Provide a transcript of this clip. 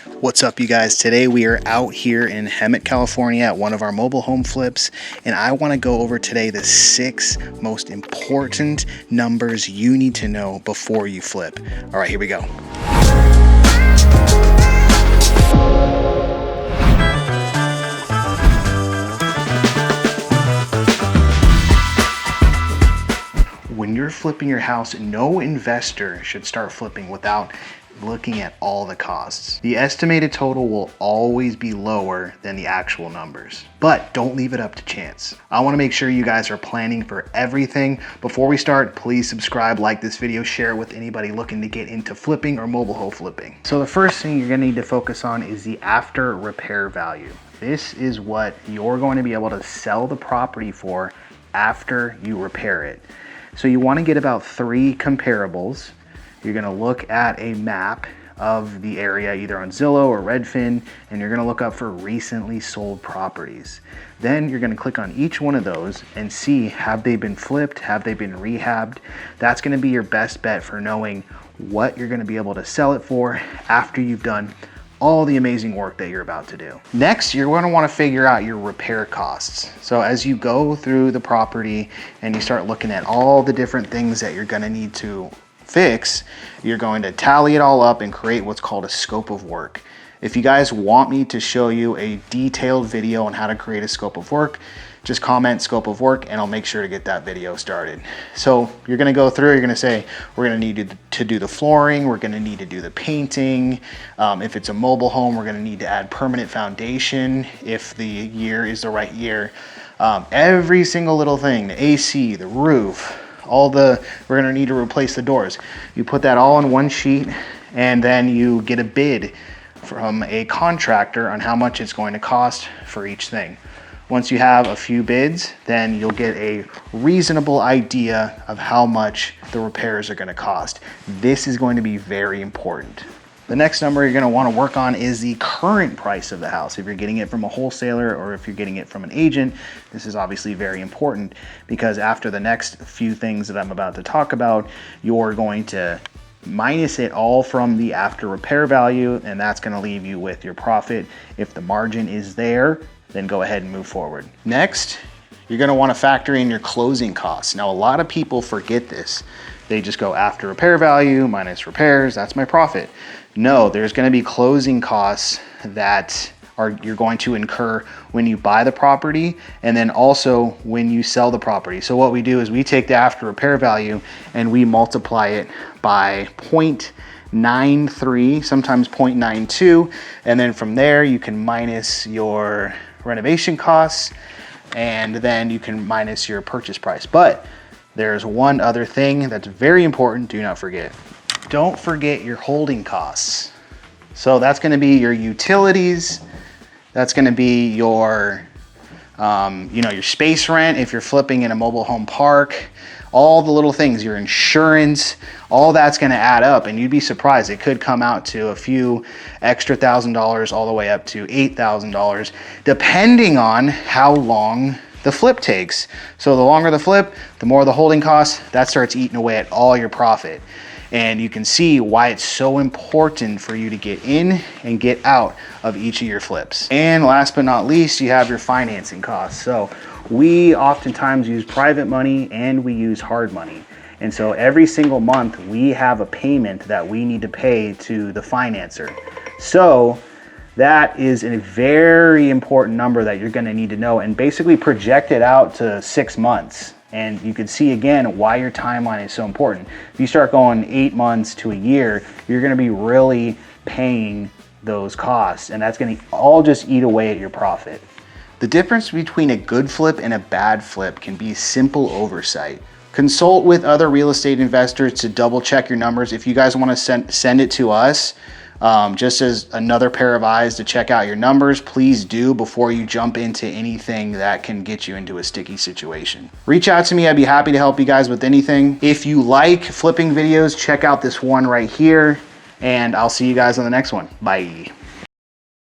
What's up, you guys? Today we are out here in Hemet, California at one of our mobile home flips, and I want to go over today the 6 most important numbers you need to know before you flip. All right, here we go. When you're flipping your house, no investor should start flipping without looking at all the costs. The estimated total will always be lower than the actual numbers, but don't leave it up to chance. I want to make sure you guys are planning for everything. Before we start, please subscribe, like this video, share it with anybody looking to get into flipping or mobile home flipping. So the first thing you're going to need to focus on is the after repair value. This is what you're going to be able to sell the property for after you repair it. So you want to get about 3 comparables. You're going to look at a map of the area either on Zillow or Redfin, and you're going to look up for recently sold properties. Then you're going to click on each one of those and see, have they been flipped? Have they been rehabbed? That's going to be your best bet for knowing what you're going to be able to sell it for after you've done all the amazing work that you're about to do. Next, you're going to want to figure out your repair costs. So as you go through the property and you start looking at all the different things that you're going to need to fix, you're going to tally it all up and create what's called a scope of work. If you guys want me to show you a detailed video on how to create a scope of work, just comment scope of work and I'll make sure to get that video started. So you're going to go through, you're going to say, we're going to need to do the flooring, we're going to need to do the painting. If it's a mobile home, we're going to need to add permanent foundation if the year is the right year. Every single little thing, the AC, the roof, we're going to need to replace the doors. You put that all on one sheet and then you get a bid from a contractor on how much it's going to cost for each thing. Once you have a few bids, then you'll get a reasonable idea of how much the repairs are going to cost. This is going to be very important. The next number you're going to want to work on is the current price of the house. If you're getting it from a wholesaler or if you're getting it from an agent, this is obviously very important because after the next few things that I'm about to talk about, you're going to minus it all from the after repair value, and that's going to leave you with your profit. If the margin is there, then go ahead and move forward. Next, you're going to want to factor in your closing costs. Now, a lot of people forget this. They just go after repair value minus repairs, that's my profit. No, there's going to be closing costs that you're going to incur when you buy the property and then also when you sell the property. So what we do is we take the after repair value and we multiply it by 0.93, sometimes 0.92, and then from there you can minus your renovation costs and then you can minus your purchase price. But there's one other thing that's very important, do not forget. Don't forget your holding costs. So that's going to be your utilities. That's going to be your, your space rent if you're flipping in a mobile home park. All the little things, your insurance, all that's going to add up, and you'd be surprised. It could come out to a few extra $1,000 all the way up to $8,000, depending on how long the flip takes. So the longer the flip, the more the holding costs. That starts eating away at all your profit. And you can see why it's so important for you to get in and get out of each of your flips. And last but not least, you have your financing costs. So we oftentimes use private money and we use hard money. And so every single month we have a payment that we need to pay to the financer. So that is a very important number that you're going to need to know and basically project it out to 6 months. And you can see again why your timeline is so important. If you start going 8 months to a year, you're going to be really paying those costs, and that's going to all just eat away at your profit. The difference between a good flip and a bad flip can be simple oversight. Consult with other real estate investors to double check your numbers. If you guys want to send it to us, just as another pair of eyes to check out your numbers, please do before you jump into anything that can get you into a sticky situation. Reach out to me, I'd be happy to help you guys with anything. If you like flipping videos, check out this one right here, and I'll see you guys on the next one. Bye.